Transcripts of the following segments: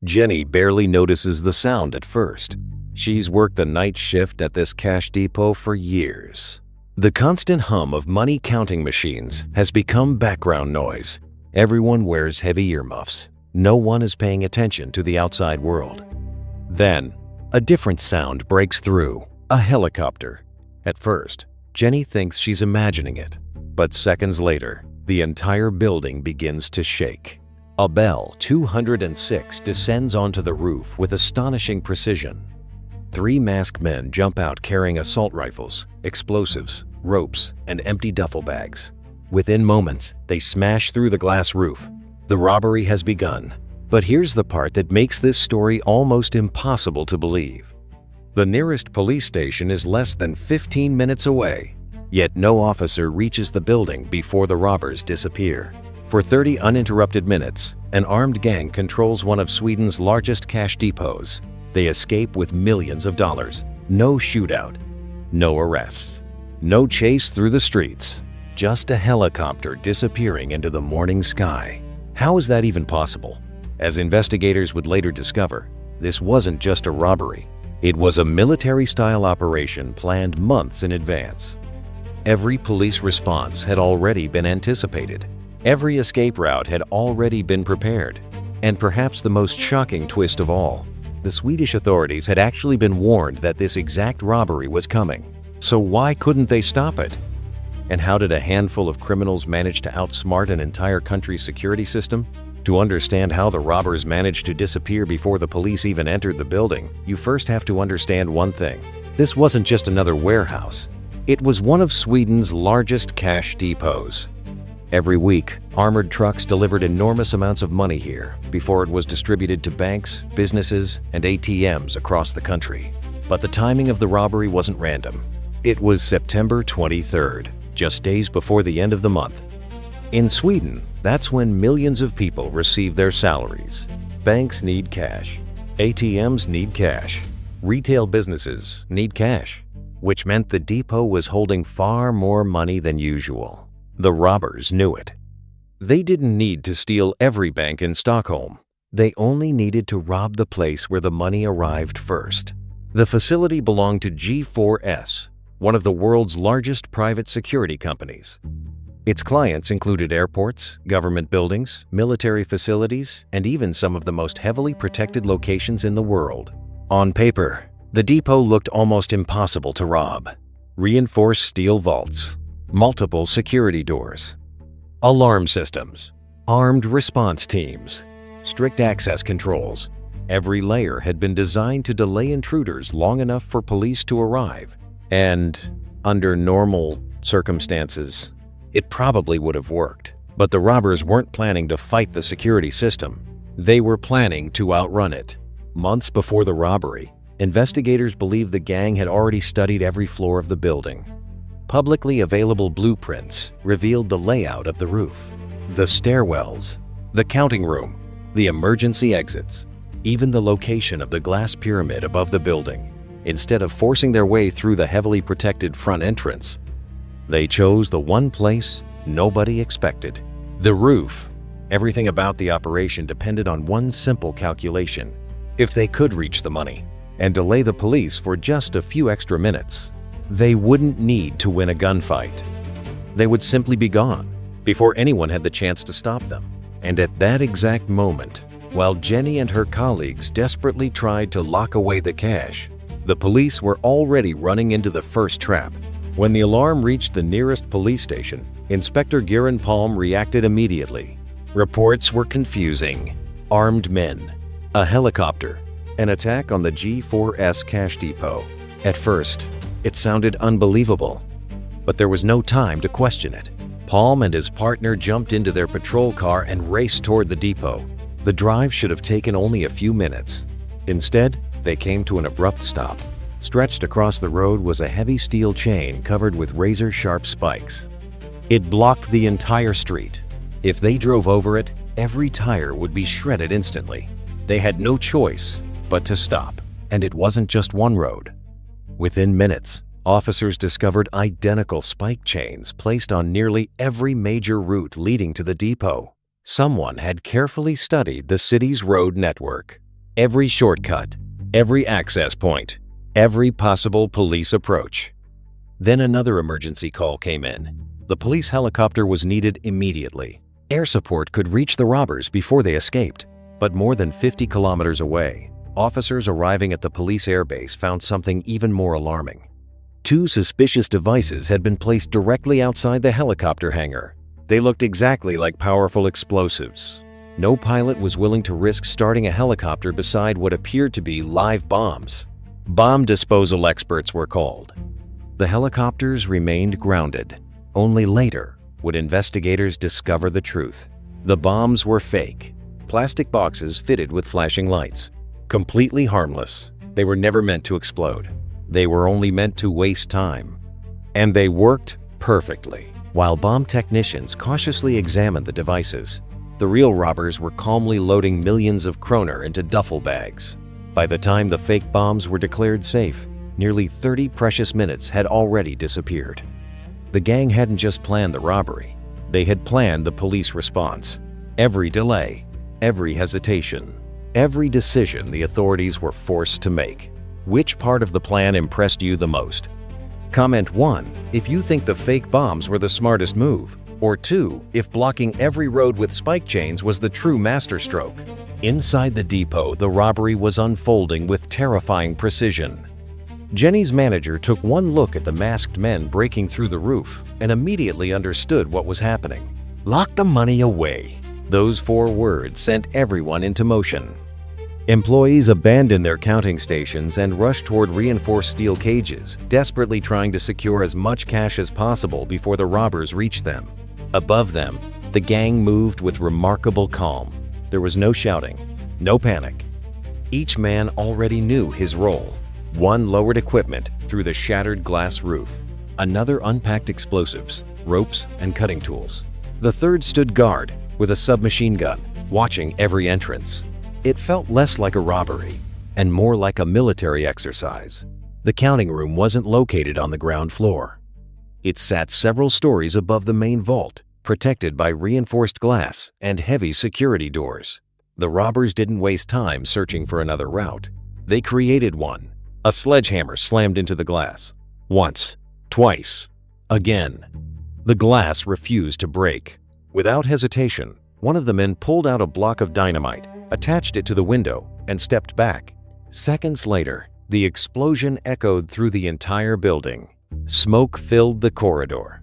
Jenny barely notices the sound at first. She's worked the night shift at this cash depot for years. The constant hum of money counting machines has become background noise. Everyone wears heavy earmuffs. No one is paying attention to the outside world. Then, a different sound breaks through, a helicopter. At first, Jenny thinks she's imagining it, but seconds later, the entire building begins to shake. A Bell 206 descends onto the roof with astonishing precision. 3 masked men jump out carrying assault rifles, explosives, ropes, and empty duffel bags. Within moments, they smash through the glass roof. The robbery has begun. But here's the part that makes this story almost impossible to believe. The nearest police station is less than 15 minutes away, yet no officer reaches the building before the robbers disappear. For 30 uninterrupted minutes, an armed gang controls one of Sweden's largest cash depots. They escape with millions of dollars. No shootout, no arrests, no chase through the streets, just a helicopter disappearing into the morning sky. How is that even possible? As investigators would later discover, this wasn't just a robbery. It was a military-style operation planned months in advance. Every police response had already been anticipated. Every escape route had already been prepared. And perhaps the most shocking twist of all, the Swedish authorities had actually been warned that this exact robbery was coming. So why couldn't they stop it? And how did a handful of criminals manage to outsmart an entire country's security system? To understand how the robbers managed to disappear before the police even entered the building, you first have to understand one thing. This wasn't just another warehouse. It was one of Sweden's largest cash depots. Every week, armored trucks delivered enormous amounts of money here before it was distributed to banks, businesses, and ATMs across the country. But the timing of the robbery wasn't random. It was September 23rd, just days before the end of the month. In Sweden, that's when millions of people receive their salaries. Banks need cash. ATMs need cash. Retail businesses need cash, which meant the depot was holding far more money than usual. The robbers knew it. They didn't need to steal every bank in Stockholm. They only needed to rob the place where the money arrived first. The facility belonged to G4S, one of the world's largest private security companies. Its clients included airports, government buildings, military facilities, and even some of the most heavily protected locations in the world. On paper, the depot looked almost impossible to rob. Reinforced steel vaults, multiple security doors, alarm systems, armed response teams, strict access controls. Every layer had been designed to delay intruders long enough for police to arrive. And under normal circumstances, it probably would have worked. But the robbers weren't planning to fight the security system. They were planning to outrun it. Months before the robbery, investigators believed the gang had already studied every floor of the building. Publicly available blueprints revealed the layout of the roof, the stairwells, the counting room, the emergency exits, even the location of the glass pyramid above the building. Instead of forcing their way through the heavily protected front entrance, they chose the one place nobody expected: the roof. Everything about the operation depended on one simple calculation. If they could reach the money and delay the police for just a few extra minutes, they wouldn't need to win a gunfight. They would simply be gone before anyone had the chance to stop them. And at that exact moment, while Jenny and her colleagues desperately tried to lock away the cash, the police were already running into the first trap. When the alarm reached the nearest police station, Inspector Göran Palm reacted immediately. Reports were confusing. Armed men, a helicopter, an attack on the G4S cash depot. At first, it sounded unbelievable, but there was no time to question it. Palm and his partner jumped into their patrol car and raced toward the depot. The drive should have taken only a few minutes. Instead, they came to an abrupt stop. Stretched across the road was a heavy steel chain covered with razor-sharp spikes. It blocked the entire street. If they drove over it, every tire would be shredded instantly. They had no choice but to stop. And it wasn't just one road. Within minutes, officers discovered identical spike chains placed on nearly every major route leading to the depot. Someone had carefully studied the city's road network. Every shortcut, every access point, every possible police approach. Then another emergency call came in. The police helicopter was needed immediately. Air support could reach the robbers before they escaped. But more than 50 kilometers away, officers arriving at the police airbase found something even more alarming. 2 suspicious devices had been placed directly outside the helicopter hangar. They looked exactly like powerful explosives. No pilot was willing to risk starting a helicopter beside what appeared to be live bombs. Bomb disposal experts were called. The helicopters remained grounded. Only later would investigators discover the truth. The bombs were fake, plastic boxes fitted with flashing lights. Completely harmless. They were never meant to explode. They were only meant to waste time. And they worked perfectly. While bomb technicians cautiously examined the devices, the real robbers were calmly loading millions of kroner into duffel bags. By the time the fake bombs were declared safe, nearly 30 precious minutes had already disappeared. The gang hadn't just planned the robbery. They had planned the police response. Every delay, every hesitation, every decision the authorities were forced to make. Which part of the plan impressed you the most? Comment 1 if you think the fake bombs were the smartest move, or 2 if blocking every road with spike chains was the true masterstroke. Inside the depot, the robbery was unfolding with terrifying precision. Jenny's manager took one look at the masked men breaking through the roof and immediately understood what was happening. Lock the money away. Those 4 words sent everyone into motion. Employees abandoned their counting stations and rushed toward reinforced steel cages, desperately trying to secure as much cash as possible before the robbers reached them. Above them, the gang moved with remarkable calm. There was no shouting, no panic. Each man already knew his role. One lowered equipment through the shattered glass roof. Another unpacked explosives, ropes, and cutting tools. The third stood guard with a submachine gun, watching every entrance. It felt less like a robbery and more like a military exercise. The counting room wasn't located on the ground floor. It sat several stories above the main vault, protected by reinforced glass and heavy security doors. The robbers didn't waste time searching for another route. They created one. A sledgehammer slammed into the glass. Once, twice, again. The glass refused to break. Without hesitation, one of the men pulled out a block of dynamite, attached it to the window, and stepped back. Seconds later, the explosion echoed through the entire building. Smoke filled the corridor.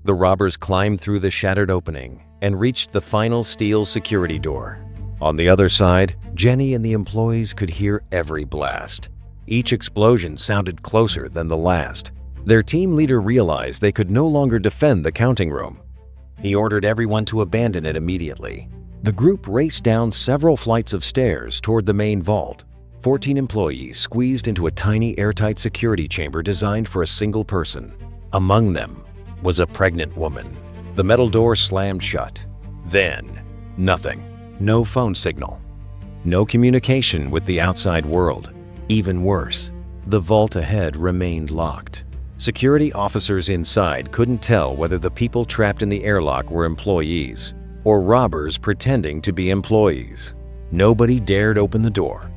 The robbers climbed through the shattered opening and reached the final steel security door. On the other side, Jenny and the employees could hear every blast. Each explosion sounded closer than the last. Their team leader realized they could no longer defend the counting room. He ordered everyone to abandon it immediately. The group raced down several flights of stairs toward the main vault. 14 employees squeezed into a tiny airtight security chamber designed for a single person. Among them was a pregnant woman. The metal door slammed shut. Then, nothing. No phone signal. No communication with the outside world. Even worse, the vault ahead remained locked. Security officers inside couldn't tell whether the people trapped in the airlock were employees or robbers pretending to be employees. Nobody dared open the door.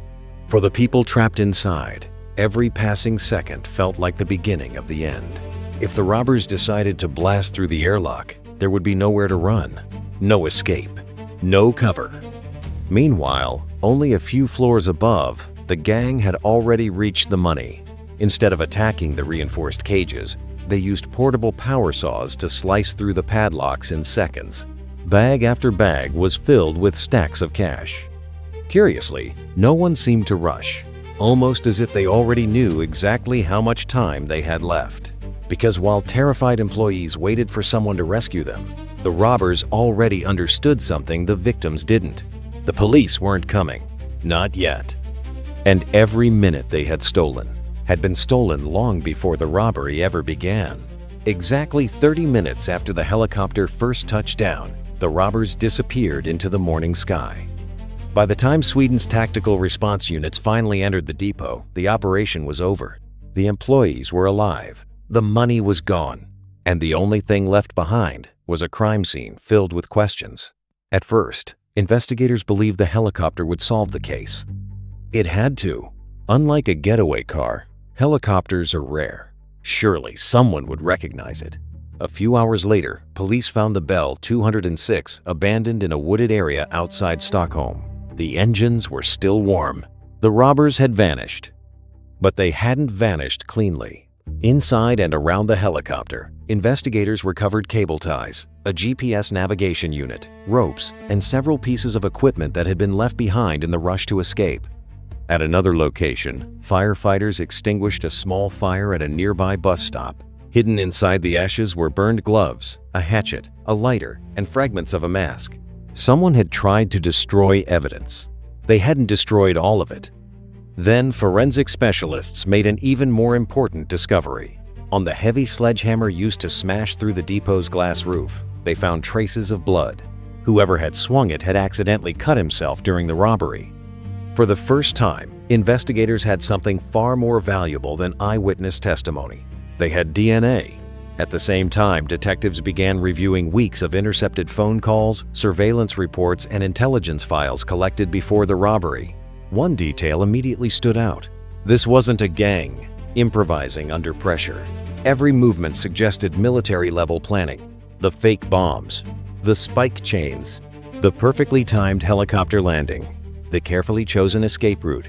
For the people trapped inside, every passing second felt like the beginning of the end. If the robbers decided to blast through the airlock, there would be nowhere to run, no escape, no cover. Meanwhile, only a few floors above, the gang had already reached the money. Instead of attacking the reinforced cages, they used portable power saws to slice through the padlocks in seconds. Bag after bag was filled with stacks of cash. Curiously, no one seemed to rush, almost as if they already knew exactly how much time they had left. Because while terrified employees waited for someone to rescue them, the robbers already understood something the victims didn't. The police weren't coming. Not yet. And every minute they had stolen had been stolen long before the robbery ever began. Exactly 30 minutes after the helicopter first touched down, the robbers disappeared into the morning sky. By the time Sweden's tactical response units finally entered the depot, the operation was over. The employees were alive, the money was gone, and the only thing left behind was a crime scene filled with questions. At first, investigators believed the helicopter would solve the case. It had to. Unlike a getaway car, helicopters are rare. Surely someone would recognize it. A few hours later, police found the Bell 206 abandoned in a wooded area outside Stockholm. The engines were still warm. The robbers had vanished. But they hadn't vanished cleanly. Inside and around the helicopter, investigators recovered cable ties, a GPS navigation unit, ropes, and several pieces of equipment that had been left behind in the rush to escape. At another location, firefighters extinguished a small fire at a nearby bus stop. Hidden inside the ashes were burned gloves, a hatchet, a lighter, and fragments of a mask. Someone had tried to destroy evidence. They hadn't destroyed all of it. Then forensic specialists made an even more important discovery. On the heavy sledgehammer used to smash through the depot's glass roof, they found traces of blood. Whoever had swung it had accidentally cut himself during the robbery. For the first time, investigators had something far more valuable than eyewitness testimony. They had DNA. At the same time, detectives began reviewing weeks of intercepted phone calls, surveillance reports, and intelligence files collected before the robbery. One detail immediately stood out. This wasn't a gang, improvising under pressure. Every movement suggested military-level planning. The fake bombs, the spike chains, the perfectly timed helicopter landing, the carefully chosen escape route.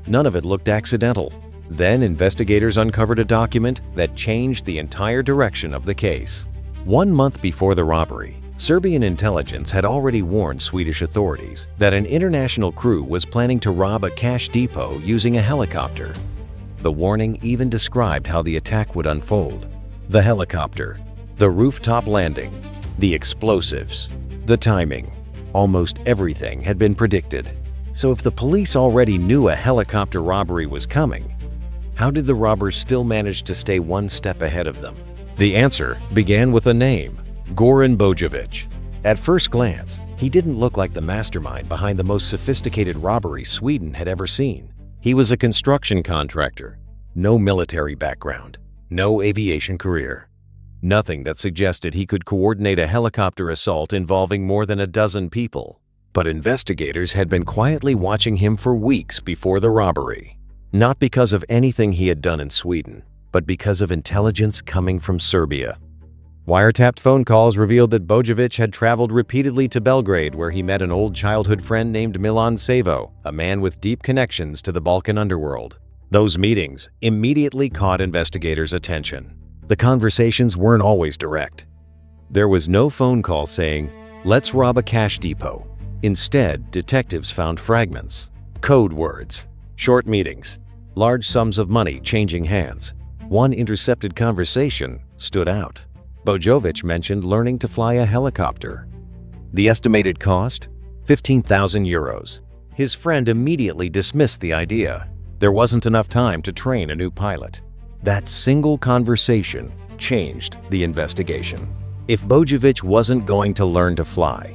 None of it looked accidental. Then investigators uncovered a document that changed the entire direction of the case. 1 month before the robbery, Serbian intelligence had already warned Swedish authorities that an international crew was planning to rob a cash depot using a helicopter. The warning even described how the attack would unfold. The helicopter, the rooftop landing, the explosives, the timing. Almost everything had been predicted. So if the police already knew a helicopter robbery was coming, how did the robbers still manage to stay one step ahead of them? The answer began with a name: Goran Bojovic. At first glance, he didn't look like the mastermind behind the most sophisticated robbery Sweden had ever seen. He was a construction contractor, no military background, no aviation career. Nothing that suggested he could coordinate a helicopter assault involving more than a dozen people. But investigators had been quietly watching him for weeks before the robbery. Not because of anything he had done in Sweden, but because of intelligence coming from Serbia. Wiretapped phone calls revealed that Bojovic had traveled repeatedly to Belgrade, where he met an old childhood friend named Milan Savo, a man with deep connections to the Balkan underworld. Those meetings immediately caught investigators' attention. The conversations weren't always direct. There was no phone call saying, "Let's rob a cash depot." Instead, detectives found fragments, code words, short meetings, large sums of money changing hands. One intercepted conversation stood out. Bojovic mentioned learning to fly a helicopter. The estimated cost? 15,000 euros. His friend immediately dismissed the idea. There wasn't enough time to train a new pilot. That single conversation changed the investigation. If Bojovic wasn't going to learn to fly,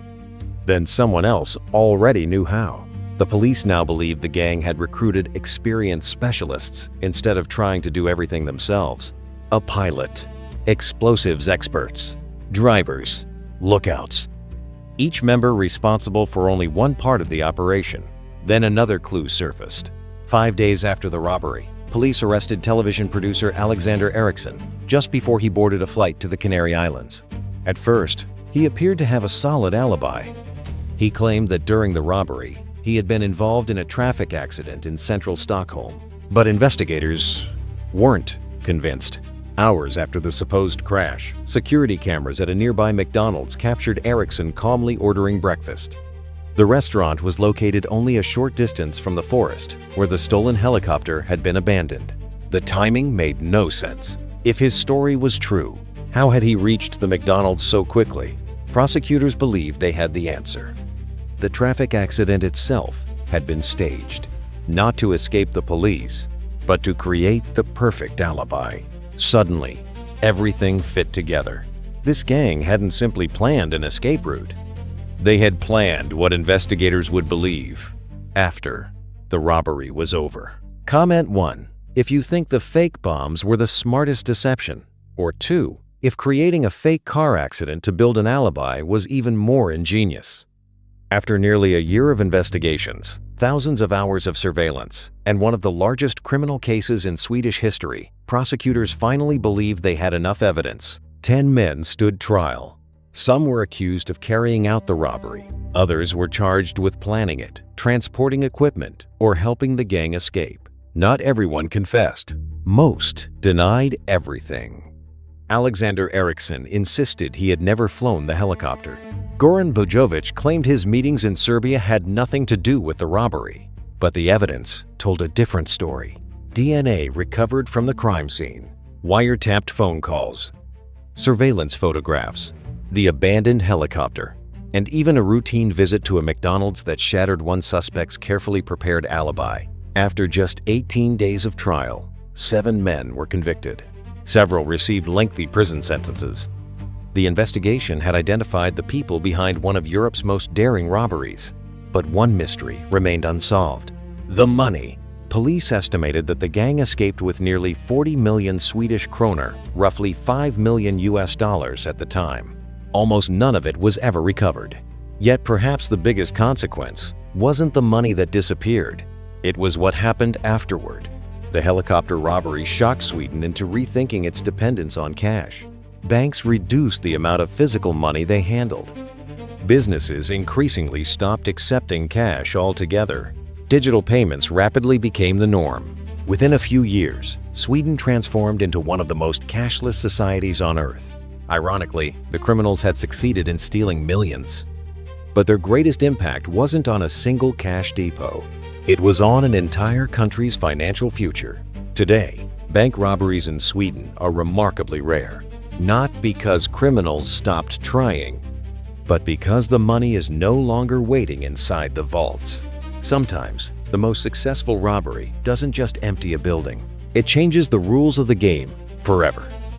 then someone else already knew how. The police now believed the gang had recruited experienced specialists instead of trying to do everything themselves. A pilot, explosives experts, drivers, lookouts. Each member responsible for only one part of the operation. Then another clue surfaced. 5 days after the robbery, police arrested television producer Alexander Eriksson just before he boarded a flight to the Canary Islands. At first, he appeared to have a solid alibi. He claimed that during the robbery, he had been involved in a traffic accident in central Stockholm. But investigators weren't convinced. Hours after the supposed crash, security cameras at a nearby McDonald's captured Eriksson calmly ordering breakfast. The restaurant was located only a short distance from the forest where the stolen helicopter had been abandoned. The timing made no sense. If his story was true, how had he reached the McDonald's so quickly? Prosecutors believed they had the answer. The traffic accident itself had been staged, not to escape the police, but to create the perfect alibi. Suddenly, everything fit together. This gang hadn't simply planned an escape route. They had planned what investigators would believe after the robbery was over. Comment 1. If you think the fake bombs were the smartest deception. Or 2. If creating a fake car accident to build an alibi was even more ingenious. After nearly a year of investigations, Thousands of hours of surveillance, and one of the largest criminal cases in Swedish history, prosecutors finally believed they had enough evidence. 10 men stood trial. Some were accused of carrying out the robbery. Others were charged with planning it, transporting equipment, or helping the gang escape. Not everyone confessed. Most denied everything. Alexander Eriksson insisted he had never flown the helicopter. Goran Bojovic claimed his meetings in Serbia had nothing to do with the robbery. But the evidence told a different story. DNA recovered from the crime scene, wiretapped phone calls, surveillance photographs, the abandoned helicopter, and even a routine visit to a McDonald's that shattered one suspect's carefully prepared alibi. After just 18 days of trial, 7 men were convicted. Several received lengthy prison sentences. The investigation had identified the people behind one of Europe's most daring robberies. But one mystery remained unsolved: the money. Police estimated that the gang escaped with nearly 40 million Swedish kroner, roughly $5 million at the time. Almost none of it was ever recovered. Yet perhaps the biggest consequence wasn't the money that disappeared. It was what happened afterward. The helicopter robbery shocked Sweden into rethinking its dependence on cash. Banks reduced the amount of physical money they handled. Businesses increasingly stopped accepting cash altogether. Digital payments rapidly became the norm. Within a few years, Sweden transformed into one of the most cashless societies on Earth. Ironically, the criminals had succeeded in stealing millions. But their greatest impact wasn't on a single cash depot. It was on an entire country's financial future. Today, bank robberies in Sweden are remarkably rare. Not because criminals stopped trying, but because the money is no longer waiting inside the vaults. Sometimes, the most successful robbery doesn't just empty a building. It changes the rules of the game forever.